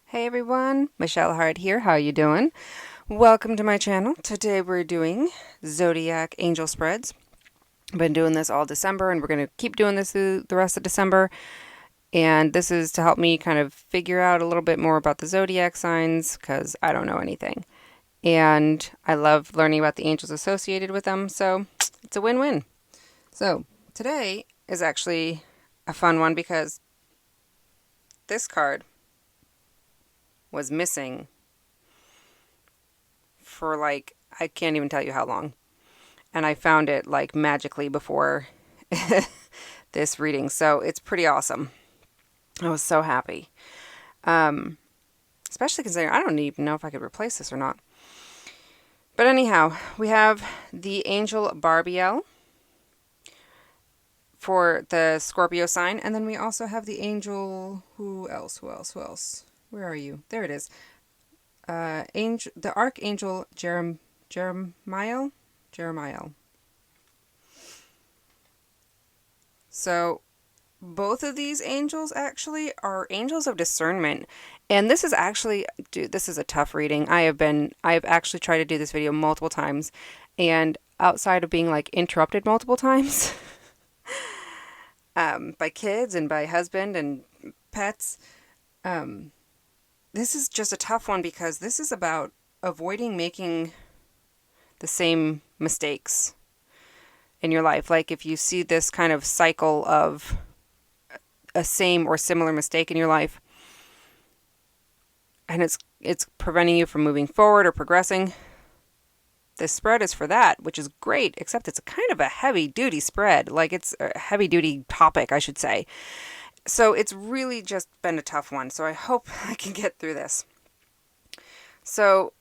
Hey everyone, Michelle Hart here. How you doing? Welcome to my channel. Today we're doing Zodiac Angel Spreads. I've been doing this all December and we're going to keep doing this through the rest of December. And this is to help me kind of figure out a little bit more about the zodiac signs because I don't know anything. And I love learning about the angels associated with them, so it's a win-win. So today is actually a fun one because this card was missing for like, I can't even tell you how long. And I found it like magically before this reading. So it's pretty awesome. I was so happy. Especially considering I don't even know if I could replace this or not. But anyhow, we have the Angel Barbiel for the Scorpio sign. And then we also have the Angel, who else? Where are you? There it is. The Archangel Jeremiah. So both of these angels actually are angels of discernment. And this is actually, dude, this is a tough reading. I have actually tried to do this video multiple times, and outside of being like interrupted multiple times by kids and by husband and pets, this is just a tough one because this is about avoiding making the same mistakes in your life. Like if you see this kind of cycle of a same or similar mistake in your life and it's preventing you from moving forward or progressing, this spread is for that, which is great, except it's a kind of a heavy-duty spread. Like it's a heavy-duty topic, I should say. So it's really just been a tough one. So I hope I can get through this. So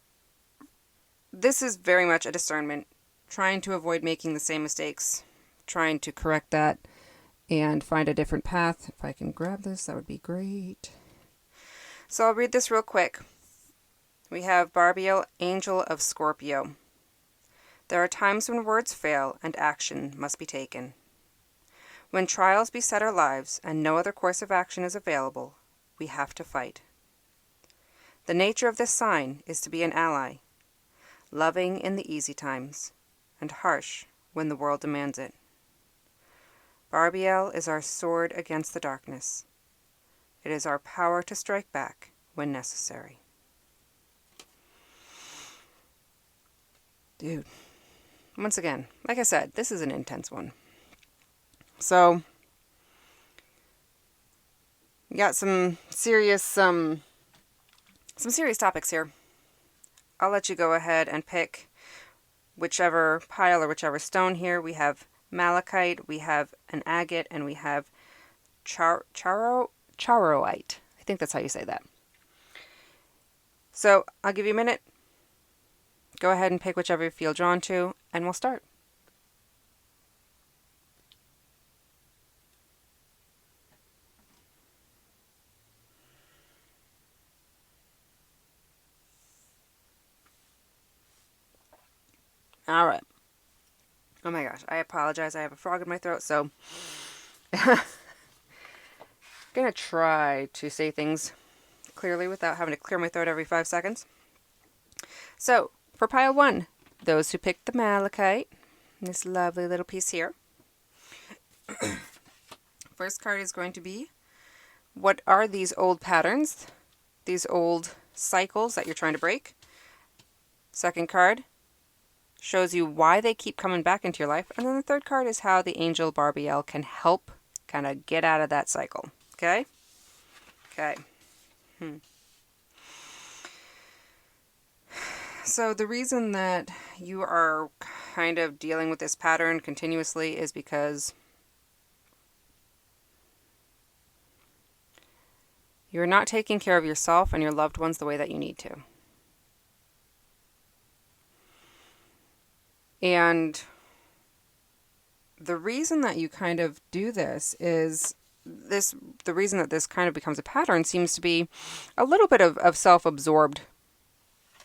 this is very much a discernment, trying to avoid making the same mistakes, trying to correct that and find a different path. If I can grab this, that would be great. So I'll read this real quick. We have Barbiel, Angel of Scorpio. There are times when words fail and action must be taken. When trials beset our lives and no other course of action is available, we have to fight. The nature of this sign is to be an ally, loving in the easy times, and harsh when the world demands it. Barbiel is our sword against the darkness. It is our power to strike back when necessary. Dude, once again, like I said, this is an intense one. So, we got some serious topics here. I'll let you go ahead and pick whichever pile or whichever stone here. We have malachite, we have an agate, and we have charoite. I think that's how you say that. So, I'll give you a minute. Go ahead and pick whichever you feel drawn to, and we'll start. All right. Oh my gosh, I apologize. I have a frog in my throat, so I'm going to try to say things clearly without having to clear my throat every 5 seconds. So, for pile 1, those who picked the malachite, this lovely little piece here. First card is going to be, what are these old patterns, these old cycles that you're trying to break? Second card shows you why they keep coming back into your life. And then the third card is how the Angel Barbiel can help kind of get out of that cycle. Okay? Okay. So the reason that you are kind of dealing with this pattern continuously is because you're not taking care of yourself and your loved ones the way that you need to. And the reason that you kind of do this is the reason that this kind of becomes a pattern seems to be a little bit of self-absorbed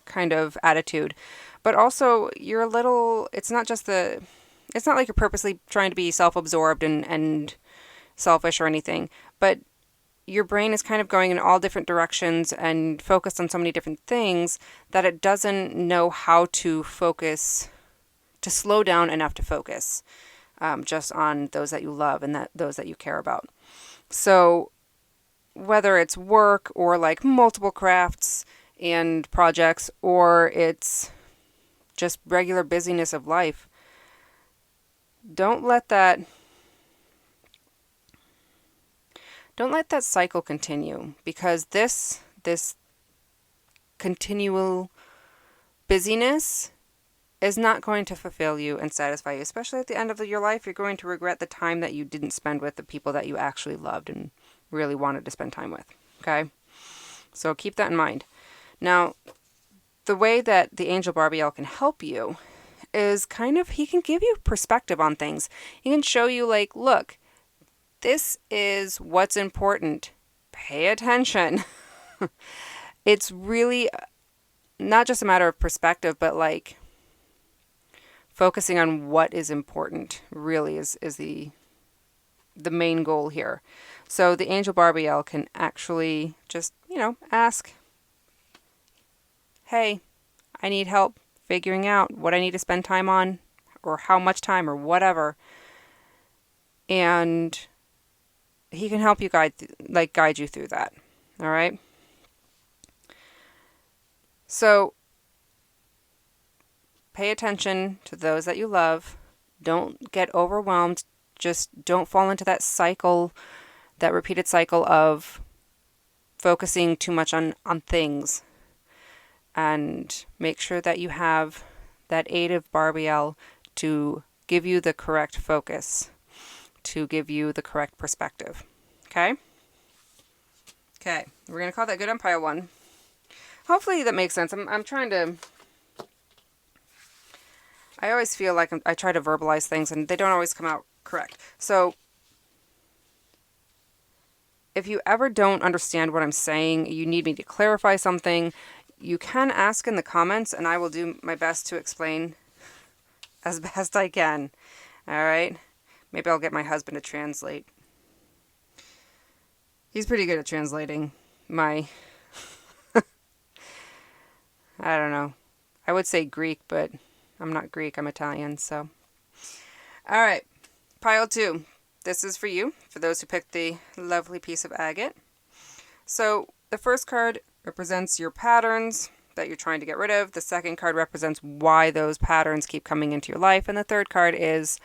kind of attitude. But also you're a little, it's not like you're purposely trying to be self-absorbed and selfish or anything, but your brain is kind of going in all different directions and focused on so many different things that it doesn't know how to focus, to slow down enough to focus just on those that you love and those that you care about. So whether it's work or like multiple crafts and projects, or it's just regular busyness of life, don't let that cycle continue, because this continual busyness is not going to fulfill you and satisfy you, especially at the end of your life. You're going to regret the time that you didn't spend with the people that you actually loved and really wanted to spend time with. Okay? So keep that in mind. Now, the way that the Angel Barbiel can help you is he can give you perspective on things. He can show you, like, look, this is what's important. Pay attention. It's really not just a matter of perspective, but like focusing on what is important really is the main goal here. So the Angel Barbiel can actually just, ask, hey, I need help figuring out what I need to spend time on, or how much time, or whatever. And he can help you guide you through that. All right? So pay attention to those that you love. Don't get overwhelmed. Just don't fall into that cycle, that repeated cycle of focusing too much on things. And make sure that you have that aid of Barbiel to give you the correct focus, to give you the correct perspective. Okay? Okay. We're going to call that good on pile 1. Hopefully that makes sense. I'm trying to... I always feel like I try to verbalize things and they don't always come out correct. So if you ever don't understand what I'm saying, you need me to clarify something, you can ask in the comments and I will do my best to explain as best I can. All right? Maybe I'll get my husband to translate. He's pretty good at translating my... I don't know. I would say Greek, but I'm not Greek. I'm Italian, so... All right. Pile 2. This is for you, for those who picked the lovely piece of agate. So the first card represents your patterns that you're trying to get rid of. The second card represents why those patterns keep coming into your life. And the third card is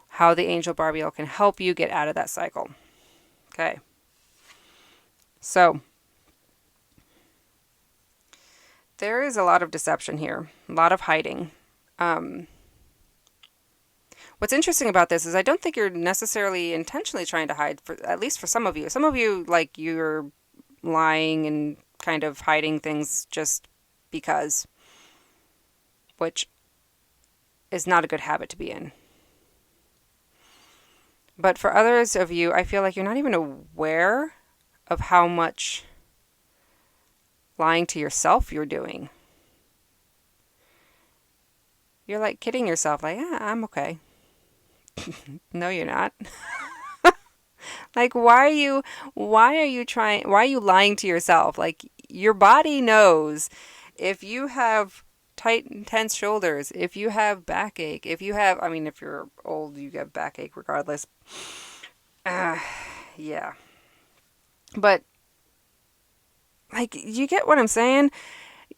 how the Angel Barbiel can help you get out of that cycle. Okay. So there is a lot of deception here, a lot of hiding. What's interesting about this is I don't think you're necessarily intentionally trying to hide, at least for some of you. Some of you, like, you're lying and kind of hiding things just because, which is not a good habit to be in. But for others of you, I feel like you're not even aware of how much lying to yourself you're doing. You're like kidding yourself, like, I'm okay. No, you're not. Like, why are you lying to yourself? Like, your body knows if you have tight and tense shoulders, if you have backache, if you're old, you get backache regardless. Yeah. But, like, you get what I'm saying?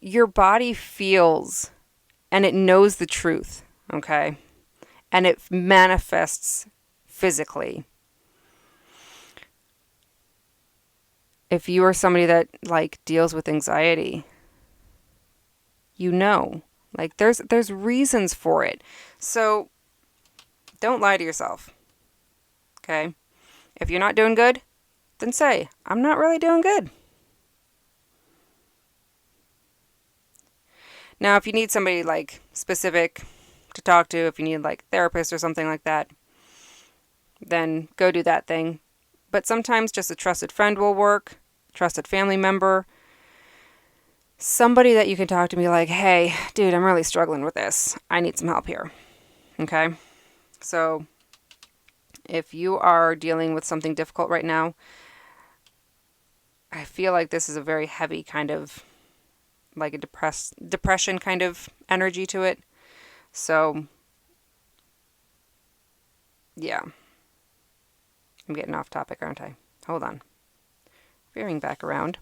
Your body feels and it knows the truth, okay? And it manifests physically. If you are somebody that, like, deals with anxiety, you know, like, there's reasons for it. So don't lie to yourself. Okay? If you're not doing good, then say, I'm not really doing good. Now, if you need somebody, like, specific to talk to, if you need, like, therapist or something like that, then go do that thing. But sometimes just a trusted friend will work, trusted family member, somebody that you can talk to and be like, hey, dude, I'm really struggling with this. I need some help here. Okay? So if you are dealing with something difficult right now, I feel like this is a very heavy kind of, like a depression kind of energy to it. So, yeah. I'm getting off topic, aren't I? Hold on. Veering back around.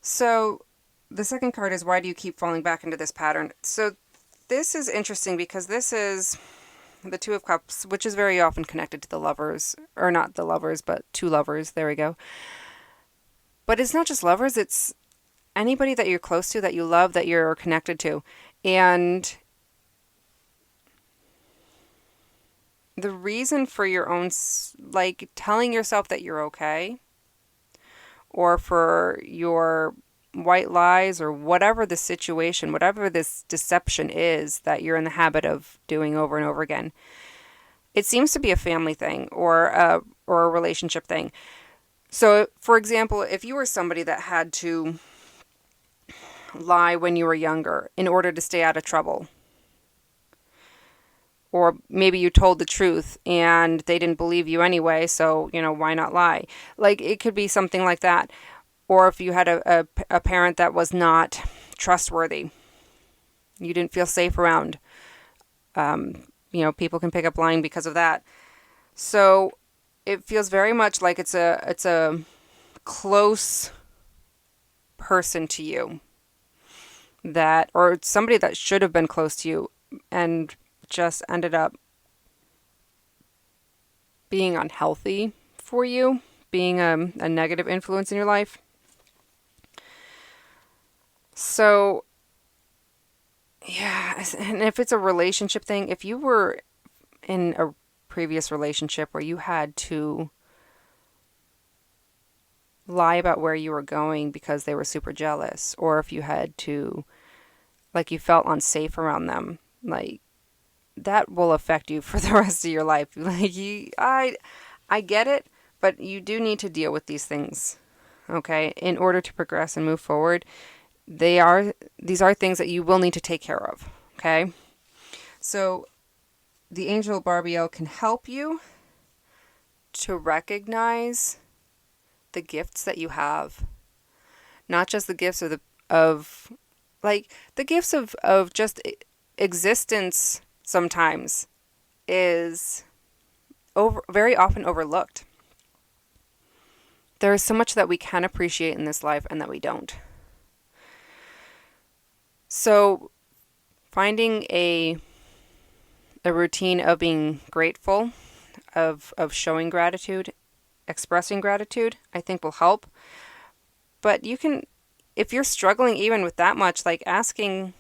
So, the second card is, why do you keep falling back into this pattern? So, this is interesting because this is the Two of Cups, which is very often connected to the lovers, or not the lovers, but two lovers. There we go. But it's not just lovers, it's anybody that you're close to, that you love, that you're connected to. And the reason for your own, like, telling yourself that you're okay, or for your white lies, or whatever the situation, whatever this deception is that you're in the habit of doing over and over again, it seems to be a family thing, or a relationship thing. So, for example, if you were somebody that had to lie when you were younger in order to stay out of trouble, or maybe you told the truth and they didn't believe you anyway, so, why not lie? Like, it could be something like that. Or if you had a parent that was not trustworthy, you didn't feel safe around. People can pick up lying because of that. So it feels very much like it's a close person to you, that, or somebody that should have been close to you and just ended up being unhealthy for you, being a negative influence in your life. So, yeah, and if it's a relationship thing, if you were in a previous relationship where you had to lie about where you were going because they were super jealous, or if you had to, like, you felt unsafe around them, like, that will affect you for the rest of your life. Like, I get it, but you do need to deal with these things, okay? In order to progress and move forward, these are things that you will need to take care of, okay? So, the Angel Barbiel can help you to recognize the gifts that you have, not just the gifts of like the gifts of just existence. Sometimes is very often overlooked. There is so much that we can appreciate in this life and that we don't. So finding a routine of being grateful, of showing gratitude, expressing gratitude, I think will help. But you can, if you're struggling even with that much, like asking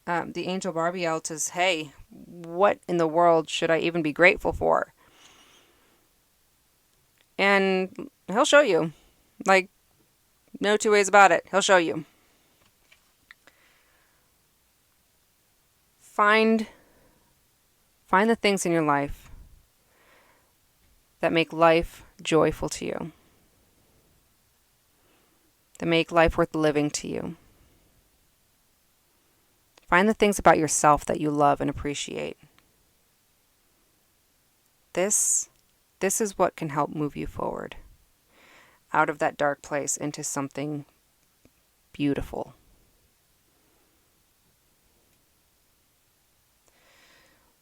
the Angel Barbiel to say, hey, what in the world should I even be grateful for? And he'll show you. Like, no two ways about it. He'll show you. Find the things in your life that make life joyful to you, that make life worth living to you. Find the things about yourself that you love and appreciate. This is what can help move you forward out of that dark place into something beautiful.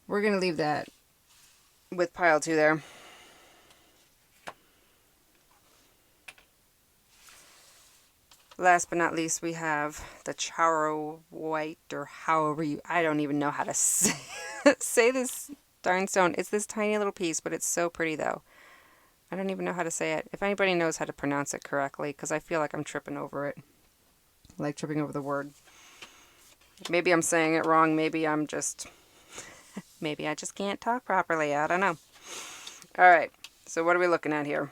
We're going to leave that with pile 2 there. Last but not least, we have the Charo White, or however I don't even know how to say this darn stone. It's this tiny little piece, but it's so pretty though. I don't even know how to say it. If anybody knows how to pronounce it correctly, because I feel like I'm tripping over it. Like tripping over the word. Maybe I'm saying it wrong. Maybe I just can't talk properly. I don't know. Alright, so what are we looking at here?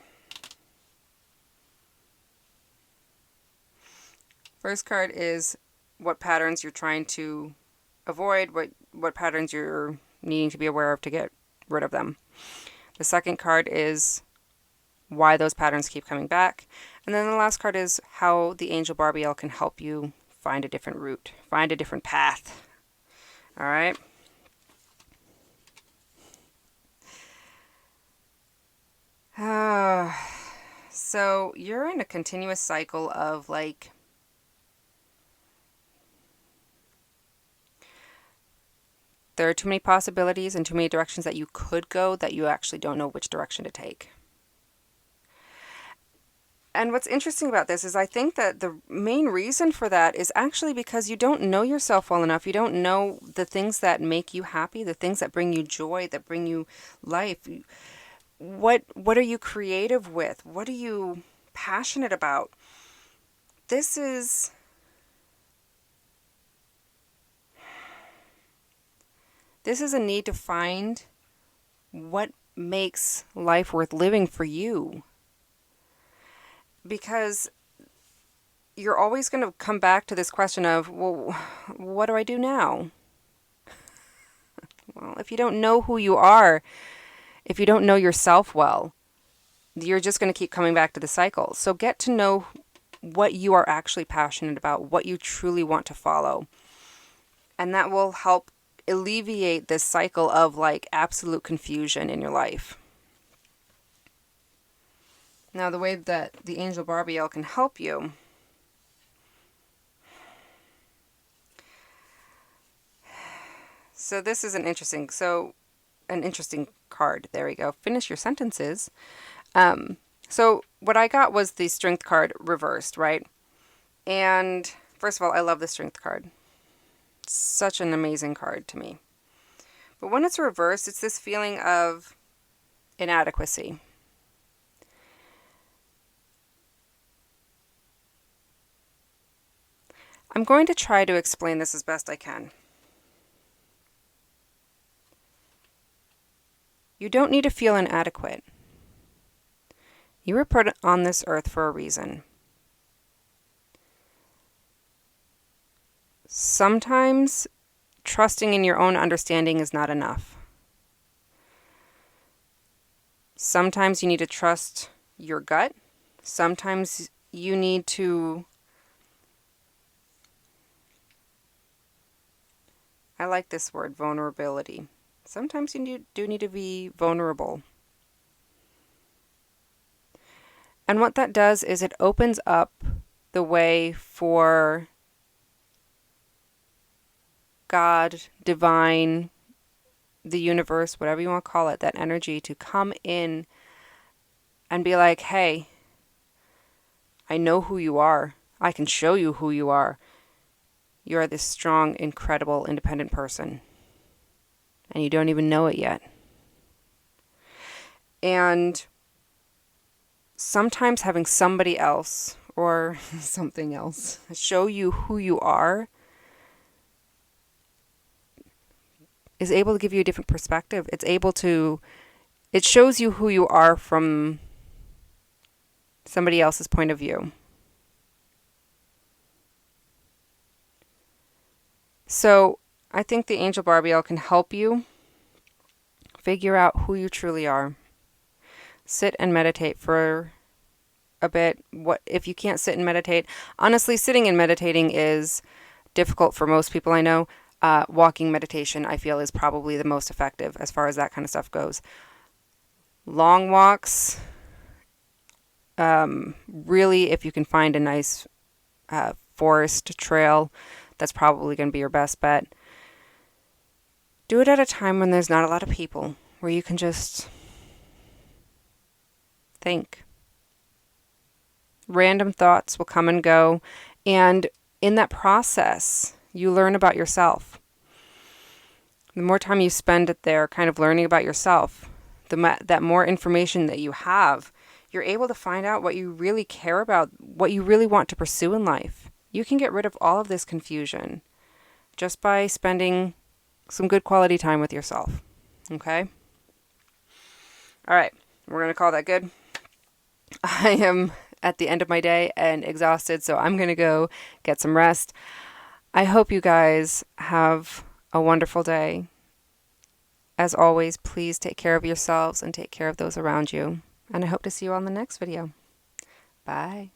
First card is what patterns you're trying to avoid, what patterns you're needing to be aware of to get rid of them. The second card is why those patterns keep coming back. And then the last card is how the Angel Barbiel can help you find a different route, find a different path. All right? So you're in a continuous cycle of like, there are too many possibilities and too many directions that you could go that you actually don't know which direction to take. And what's interesting about this is I think that the main reason for that is actually because you don't know yourself well enough. You don't know the things that make you happy, the things that bring you joy, that bring you life. What are you creative with? What are you passionate about? This is a need to find what makes life worth living for you. Because you're always going to come back to this question of, well, what do I do now? Well, if you don't know who you are, if you don't know yourself well, you're just going to keep coming back to the cycle. So get to know what you are actually passionate about, what you truly want to follow. And that will help alleviate this cycle of like absolute confusion in your life. Now, the way that the Angel Barbiel can help you so this is an interesting card. There we go. Finish your sentences. So what I got was the Strength card reversed, right? And first of all, I love the Strength card. It's such an amazing card to me. But when it's reversed, it's this feeling of inadequacy. I'm going to try to explain this as best I can. You don't need to feel inadequate. You were put on this earth for a reason. Sometimes trusting in your own understanding is not enough. Sometimes you need to trust your gut. Sometimes you need to... I like this word, vulnerability. Sometimes you do need to be vulnerable. And what that does is it opens up the way for God, divine, the universe, whatever you want to call it, that energy to come in and be like, hey, I know who you are. I can show you who you are. You are this strong, incredible, independent person. And you don't even know it yet. And sometimes having somebody else or something else show you who you are is able to give you a different perspective. It shows you who you are from somebody else's point of view. So I think the Angel Barbiel can help you figure out who you truly are. Sit and meditate for a bit. What if you can't sit and meditate? Honestly, sitting and meditating is difficult for most people I know. Walking meditation, I feel, is probably the most effective as far as that kind of stuff goes. Long walks, really, if you can find a nice forest trail, that's probably going to be your best bet. Do it at a time when there's not a lot of people, where you can just think. Random thoughts will come and go, and in that process, you learn about yourself. The more time you spend it there kind of learning about yourself, that more information that you have, you're able to find out what you really care about, what you really want to pursue in life. You can get rid of all of this confusion just by spending some good quality time with yourself. Okay? All right. We're going to call that good. I am at the end of my day and exhausted, so I'm going to go get some rest. I hope you guys have a wonderful day. As always, please take care of yourselves and take care of those around you. And I hope to see you on the next video. Bye.